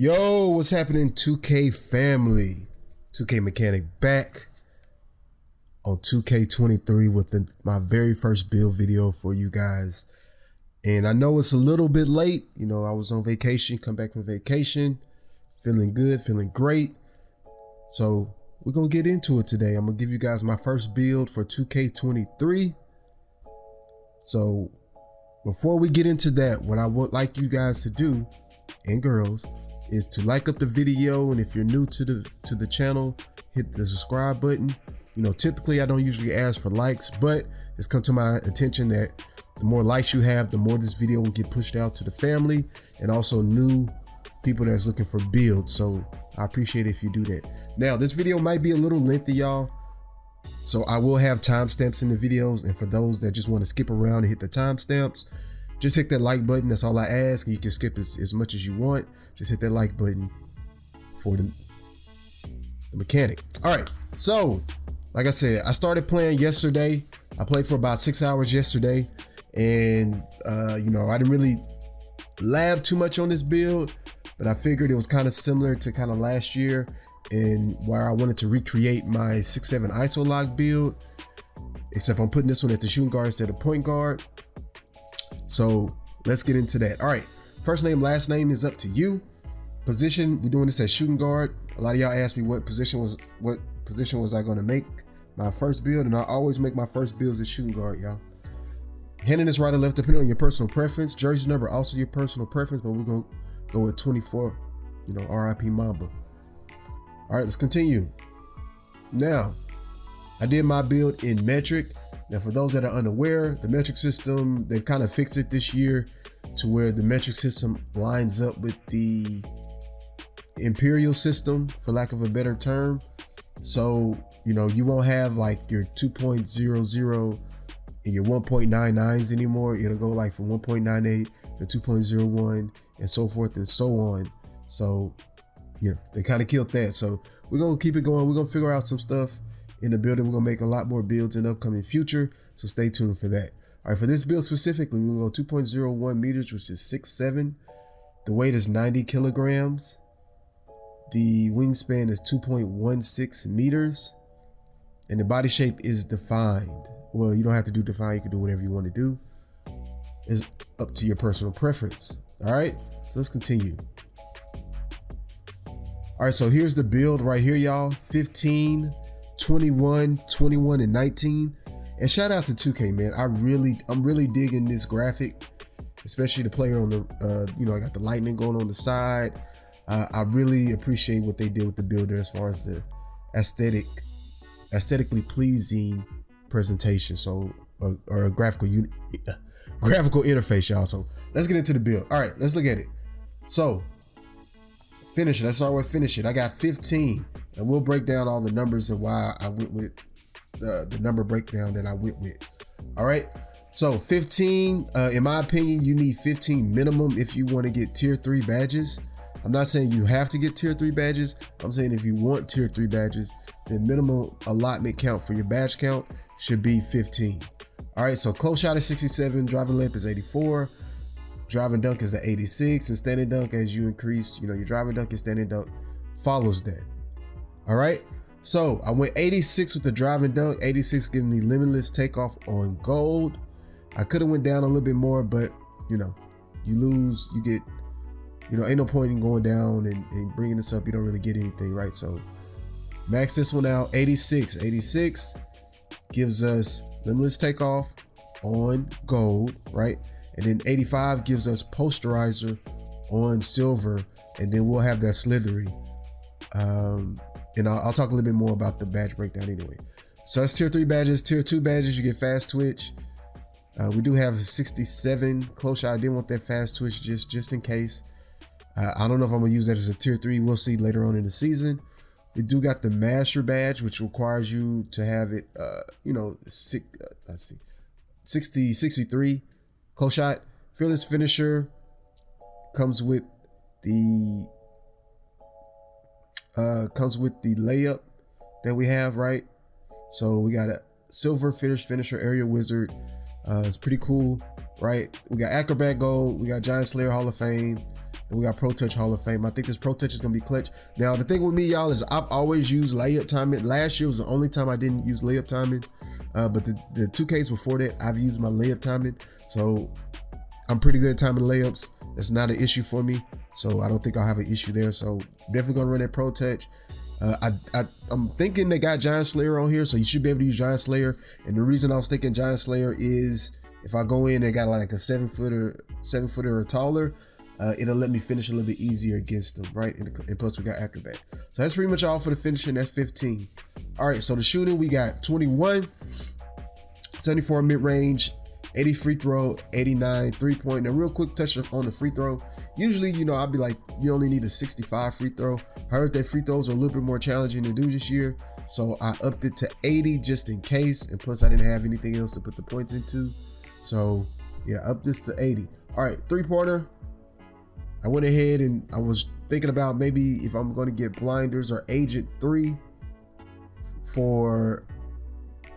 Yo, what's happening, 2K family? 2K Mechanic back on 2K23 with my very first build video for you guys. And I know it's a little bit late. You know, I was on vacation, come back from vacation, feeling good, feeling great. So we're going to get into it today. I'm going to give you guys my first build for 2K23. So before we get into that, what I would like you guys to do, and girls, is to like up the video, and if you're new to the channel, hit the subscribe button. You know, typically I don't usually ask for likes, but it's come to my attention that the more likes you have, the more this video will get pushed out to the family and also new people that's looking for builds. So I appreciate it if you do that. Now, this video might be a little lengthy, y'all, so I will have timestamps in the videos, and for those that just want to skip around and hit the timestamps, just hit that like button. That's all I ask. You can skip as much as you want. Just hit that like button for the mechanic. All right. So, like I said, I started playing yesterday. I played for about 6 hours yesterday. And, you know, I didn't really lab too much on this build, but I figured it was kind of similar to kind of last year, and where I wanted to recreate my 6-7 ISO lock build, except I'm putting this one at the shooting guard instead of point guard. So let's get into that. All right, first name, last name is up to you. Position, we're doing this at shooting guard. A lot of y'all asked me what position was I gonna make my first build, and I always make my first builds at shooting guard, y'all. Handing this right or left depending on your personal preference. Jersey number also your personal preference, but we're gonna go with 24, you know, RIP Mamba. All right, let's continue. Now, I did my build in metric. Now, for those that are unaware, the metric system, they've kind of fixed it this year to where the metric system lines up with the imperial system, for lack of a better term. So, you know, you won't have like your 2.00 and your 1.99s anymore. It'll go like from 1.98 to 2.01 and so forth and so on. So, yeah, they kind of killed that. So we're going to keep it going. We're going to figure out some stuff in the building. We're going to make a lot more builds in the upcoming future. So stay tuned for that. All right, for this build specifically, we're going to go 2.01 meters, which is 6'7". The weight is 90 kilograms. The wingspan is 2.16 meters. And the body shape is defined. Well, you don't have to do defined. You can do whatever you want to do. It's up to your personal preference. All right, so let's continue. All right, so here's the build right here, y'all. 15, 21, 21, and 19. And shout out to 2K, man. I'm really digging this graphic, especially the player on the, you know, I got the lightning going on the side. I really appreciate what they did with the builder as far as the aesthetically pleasing presentation. So, or a graphical interface, y'all. So let's get into the build. All right, let's look at it. So, finish it. Let's start with finish it. I got 15, and we'll break down all the numbers and why I went with the number breakdown that I went with. All right. So 15, in my opinion, you need 15 minimum if you want to get tier 3 badges. I'm not saying you have to get tier 3 badges. I'm saying if you want tier 3 badges, the minimum allotment count for your badge count should be 15. All right. So close shot is 67, driving layup is 84. Driving dunk is at 86, and standing dunk, as you increase, you know, your driving dunk and standing dunk follows that. All right. So I went 86 with the driving dunk, 86 giving me limitless takeoff on gold. I could have went down a little bit more, but you know, you lose, you get, you know, ain't no point in going down and bringing this up. You don't really get anything, right? So max this one out, 86. 86 gives us limitless takeoff on gold, right? And then 85 gives us posterizer on silver, and then we'll have that slithery. And I'll talk a little bit more about the badge breakdown anyway. So that's tier 3 badges. Tier 2 badges, you get fast twitch. We do have 67 close shot. I didn't want that fast twitch just in case. I don't know if I'm gonna use that as a tier 3. We'll see later on in the season. We do got the master badge, which requires you to have it, you know, 63 close shot. Fearless finisher comes with the layup that we have, right? So we got a silver finisher area wizard. It's pretty cool, right? We got acrobat gold, we got Giant Slayer Hall of Fame, And we got Pro Touch Hall of Fame. I think this Pro Touch is going to be clutch. Now, the thing with me, y'all, is I've always used layup timing. Last year was the only time I didn't use layup timing. But the 2Ks before that, I've used my layup timing. So I'm pretty good at timing layups. That's not an issue for me. So I don't think I'll have an issue there. So definitely going to run that Pro Touch. I'm thinking they got Giant Slayer on here, so you should be able to use Giant Slayer. And the reason I was thinking Giant Slayer is if I go in and got like a 7-footer or taller, it'll let me finish a little bit easier against them, right? And plus we got Acrobat. So that's pretty much all for the finishing. That's 15. All right, so the shooting, we got 21, 74 mid-range, 80 free throw, 89 3-point. Now, real quick touch on the free throw. Usually, I'll be like, you only need a 65 free throw. I heard that free throws are a little bit more challenging to do this year, so I upped it to 80 just in case. And plus, I didn't have anything else to put the points into. So, yeah, up this to 80. All right, three-pointer. I went ahead and I was thinking about maybe if I'm going to get blinders or Agent 3 for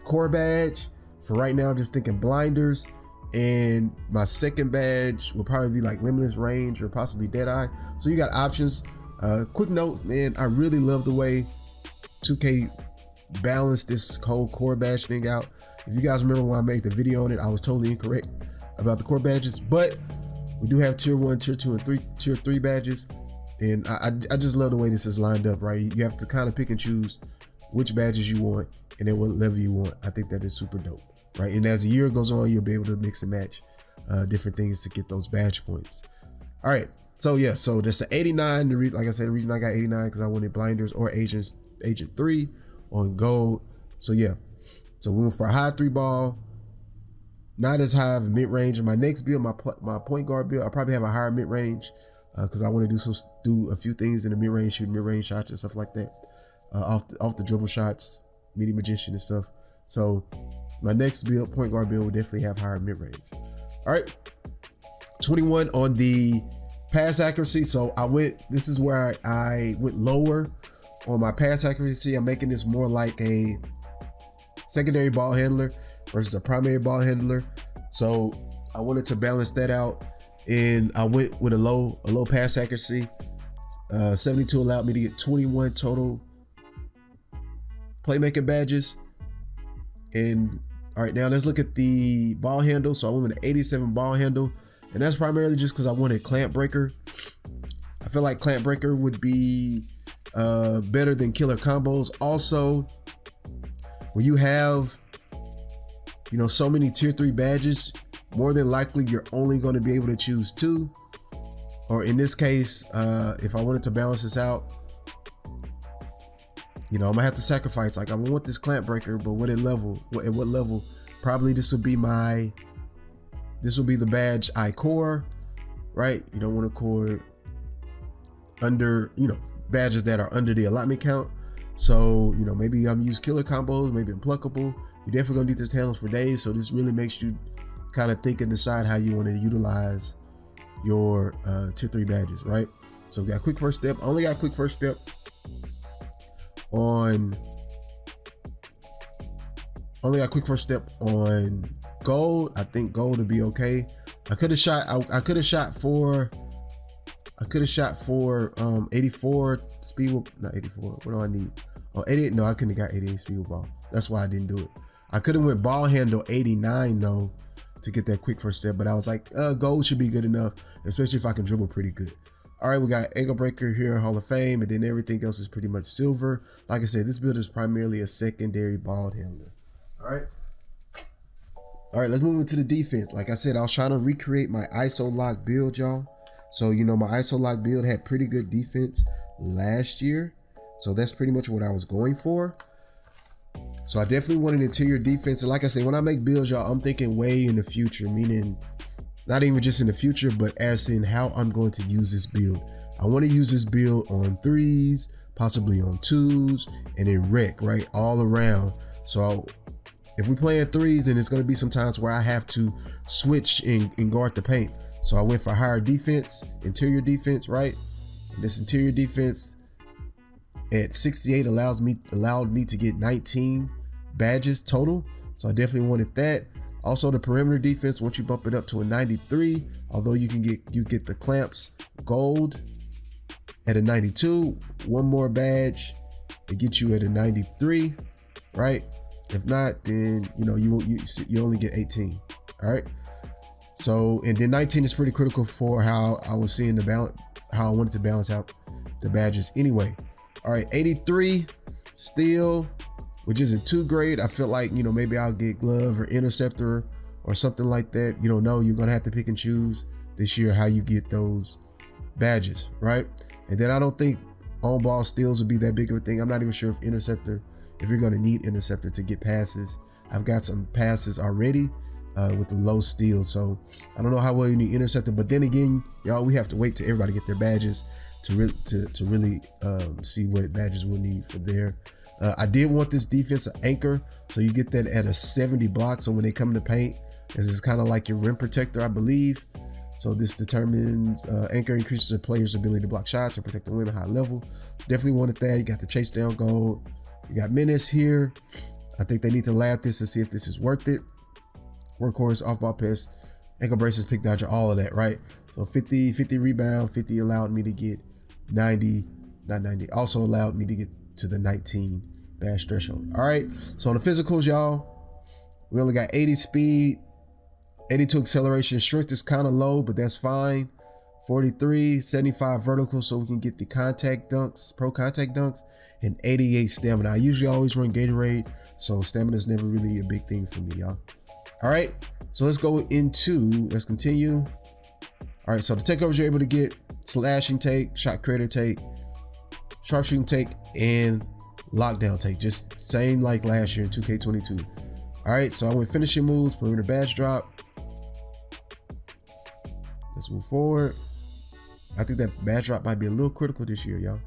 core badge. For right now, I'm just thinking blinders, and my second badge will probably be like limitless range or possibly Deadeye. So you got options. Quick notes, man. I really love the way 2K balanced this whole core badge thing out. If you guys remember when I made the video on it, I was totally incorrect about the core badges, but we do have tier 1, tier 2, and tier 3 badges. And I just love the way this is lined up, right? You have to kind of pick and choose which badges you want and then what level you want. I think that is super dope, right? And as the year goes on, you'll be able to mix and match different things to get those badge points. All right, so yeah, so that's the 89. Like I said, the reason I got 89 because I wanted blinders or Agent 3 on gold. So yeah, so we went for a high 3 ball, not as high of a mid range. In my next build, my point guard build, I probably have a higher mid range because I want to do a few things in the mid range, shooting mid range shots and stuff like that, off the dribble shots, midi magician and stuff. So my next build, point guard build, will definitely have higher mid range. All right, 21 on the pass accuracy. So this is where I went lower on my pass accuracy. I'm making this more like a secondary ball handler versus a primary ball handler. So I wanted to balance that out, and I went with a low pass accuracy. 72 allowed me to get 21 total playmaking badges. And all right, now let's look at the ball handle. So I went with an 87 ball handle, and that's primarily just because I wanted clamp breaker. I feel like clamp breaker would be better than killer combos. Also, when you have so many tier 3 badges, more than likely you're only going to be able to choose 2. Or in this case, if I wanted to balance this out, I'm gonna have to sacrifice. Like, I want this clamp breaker, but what level? Probably this would be the badge I core, right? You don't want to core under, badges that are under the allotment count. So, maybe I'm use killer combos, maybe unpluckable. You're definitely gonna need this handles for days. So this really makes you kind of think and decide how you want to utilize your tier 3 badges, right? So we got quick first step. I only got quick first step on gold. I think gold would be okay. I could have shot for 84 speed, not 84. What do I need? Oh, 88. No, I couldn't have got 88 speed with ball. That's why I didn't do it. I could have went ball handle 89 though to get that quick first step, but I was like, gold should be good enough, especially if I can dribble pretty good. All right, we got ankle breaker here, Hall of Fame, and then everything else is pretty much silver. Like I said, this build is primarily a secondary ball handler. All right, let's move into the defense. Like I said, I was trying to recreate my ISO lock build, y'all. So, my ISO lock build had pretty good defense last year. So that's pretty much what I was going for. So I definitely wanted interior defense. And like I said, when I make builds, y'all, I'm thinking way in the future, meaning not even just in the future, but as in how I'm going to use this build. I want to use this build on 3s, possibly on 2s, and in rec, right? All around. So if we play in 3s, then it's going to be some times where I have to switch and guard the paint. So I went for higher defense, interior defense, right? And this interior defense at 68 allowed me to get 19 badges total. So I definitely wanted that. Also, the perimeter defense, once you bump it up to a 93, although you get the clamps gold at a 92, one more badge to get you at a 93, right? If not, then you only get 18. All right. So, and then 19 is pretty critical for how I was seeing the balance, how I wanted to balance out the badges anyway. All right, 83 steel, which isn't too great. I feel like, maybe I'll get glove or interceptor or something like that. You don't know. You're going to have to pick and choose this year how you get those badges, right? And then I don't think on ball steals would be that big of a thing. I'm not even sure if you're going to need interceptor to get passes. I've got some passes already with the low steal. So I don't know how well you need interceptor, but then again, y'all, we have to wait till everybody get their badges to really see what badges we'll need for there. I did want this defensive anchor, so you get that at a 70 block. So when they come to paint, this is kind of like your rim protector, I believe. So this determines anchor increases a player's ability to block shots and protect the rim at high level. So definitely wanted that. You got the chase down gold. You got menace here. I think they need to lab this to see if this is worth it. Workhorse, off ball pass, ankle braces, pick dodger, all of that, right? So 50 rebound, 50 allowed me to get 90, not 90, also allowed me to get to the 19 badge threshold. All right, so on the physicals, y'all, we only got 80 speed, 82 acceleration. Strength is kind of low, but that's fine. 43, 75 vertical, so we can get the contact dunks, pro contact dunks, and 88 stamina. I usually always run Gatorade, so stamina is never really a big thing for me, y'all. All right, so let's continue. All right, so the takeovers you're able to get: slashing take, shot creator take, sharpshooting take, and lockdown take. Just same like last year in 2K22. All right, so I went finishing moves, perimeter badge drop. Let's move forward. I think that badge drop might be a little critical this year, y'all.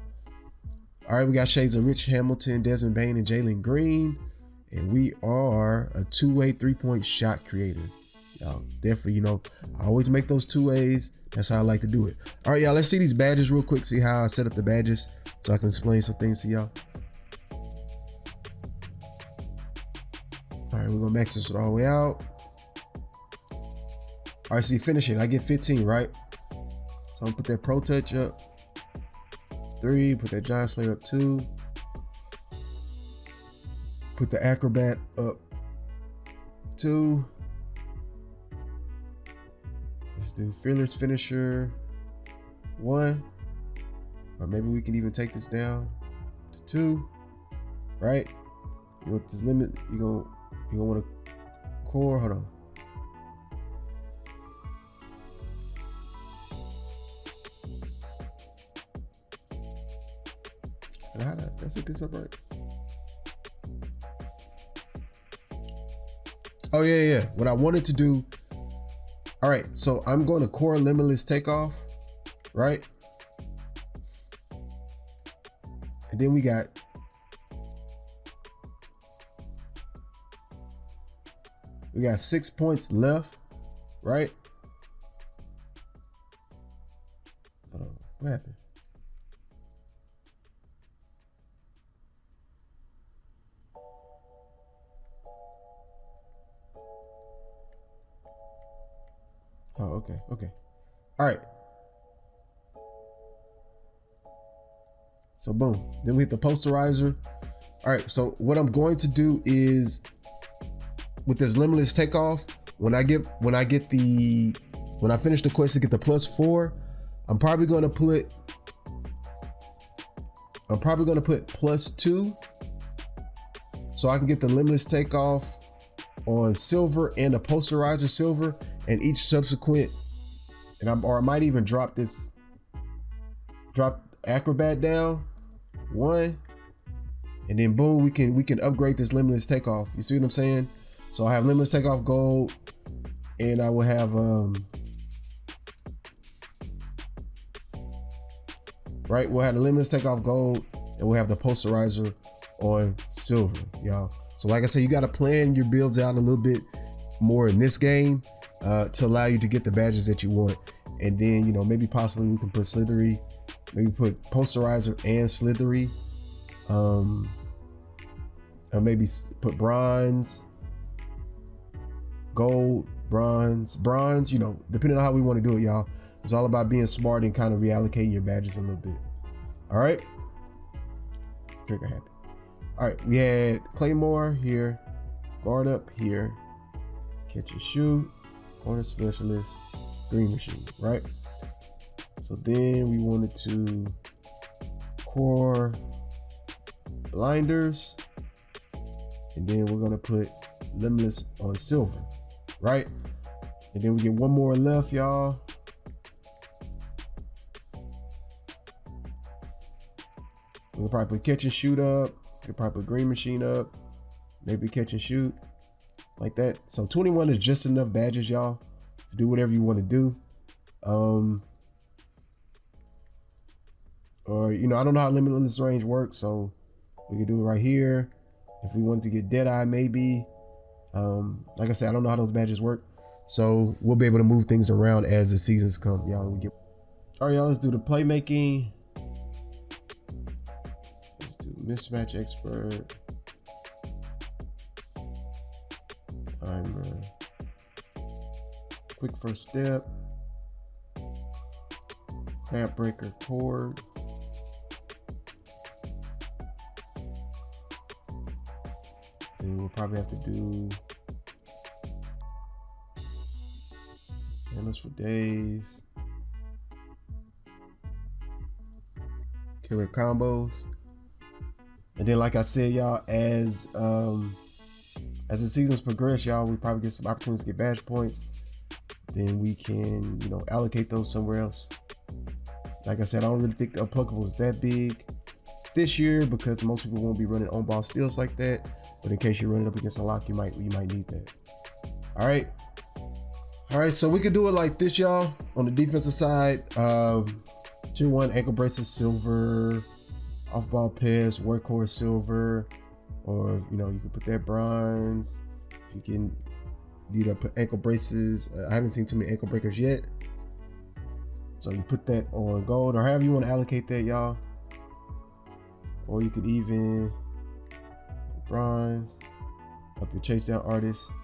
All right, we got shades of Rich Hamilton, Desmond Bain, and Jalen Green. And we are a 2-way 3-point shot creator. Y'all, definitely, I always make those 2-ways. That's how I like to do it. All right, y'all, let's see these badges real quick. See how I set up the badges so I can explain some things to y'all. All right, we're going to max this all the way out. All right, see, finishing. I get 15, right? So I'm going to put that Pro Touch up 3, put that Giant Slayer up 2. Put the Acrobat up 2. Let's do Fearless Finisher 1. Or maybe we can even take this down to 2. Right? You want this limit, you're gonna want to core. Hold on. Did I set this up right? Oh yeah. What I wanted to do. All right, so I'm going to core limitless takeoff, right? And then we got We got 6 points left, right? Hold on, what happened? Oh, okay. All right. So boom, then we hit the posterizer. All right, so what I'm going to do is with this limitless takeoff, when I finish the quest to get the +4, I'm probably gonna put +2 so I can get the limitless takeoff on silver and the posterizer silver, and each subsequent, or I might even drop Acrobat down 1, and then boom, we can upgrade this limitless takeoff. You see what I'm saying? So I have limitless takeoff gold, and I will have right, we'll have the limitless takeoff gold, and we'll have the posterizer on silver, y'all. So like I said, you got to plan your builds out a little bit more in this game to allow you to get the badges that you want. And then, maybe possibly we can put slithery, maybe put posterizer and slithery, or maybe put bronze, gold, bronze, you know, depending on how we want to do it, y'all. It's all about being smart and kind of reallocating your badges a little bit. All right. Trigger happy. All right. We had Claymore here, guard up here, catch and shoot, corner specialist, green machine, right? So then we wanted to core blinders, and then we're gonna put limitless on silver, right? And then we get one more left, y'all. We'll probably put catch and shoot up. We'll probably put green machine up. Maybe catch and shoot like that. So 21 is just enough badges, y'all, to do whatever you want to do. Or, you know, I don't know how limitless range works, so we can do it right here. If we wanted to get Deadeye, maybe. Like I said, I don't know how those badges work, so we'll be able to move things around as the seasons come, y'all. All right, y'all, let's do the playmaking. Let's do mismatch expert. I'm quick first step. Clamp breaker cord. Then we'll probably have to do handles for days, killer combos, and then like I said, y'all, as the seasons progress, y'all, we probably get some opportunities to get badge points. Then we can, you know, allocate those somewhere else. Like I said, I don't really think the applicable is that big this year because most people won't be running on ball steals like that. But in case you're running up against a lock, you might need that. All right, so we could do it like this, y'all. On the defensive side, tier 1 ankle braces silver, off ball pass workhorse silver, or you know, you can put that bronze. You can need to put ankle braces. I haven't seen too many ankle breakers yet, so you put that on gold or however you want to allocate that, y'all. Or you could even bronze up your chase down artist,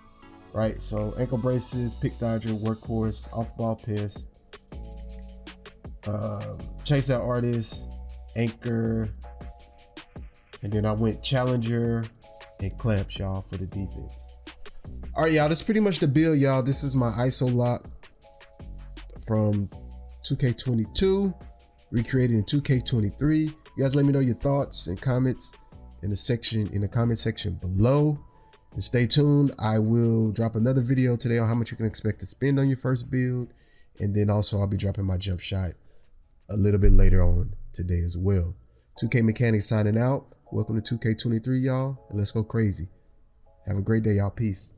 right? So ankle braces, pick dodger, workhorse, off ball piss, chase down artist, anchor, and then I went challenger and clamps, y'all, for the defense. All right, y'all, that's pretty much the build, y'all. This is my ISO lock from 2K22, recreated in 2K23. You guys let me know your thoughts and comments in the comment section below, and stay tuned. I will drop another video today on how much you can expect to spend on your first build, and then also I'll be dropping my jump shot a little bit later on today as well. 2K Mechanic signing out. Welcome to 2K23, y'all, and let's go crazy. Have a great day, y'all. Peace.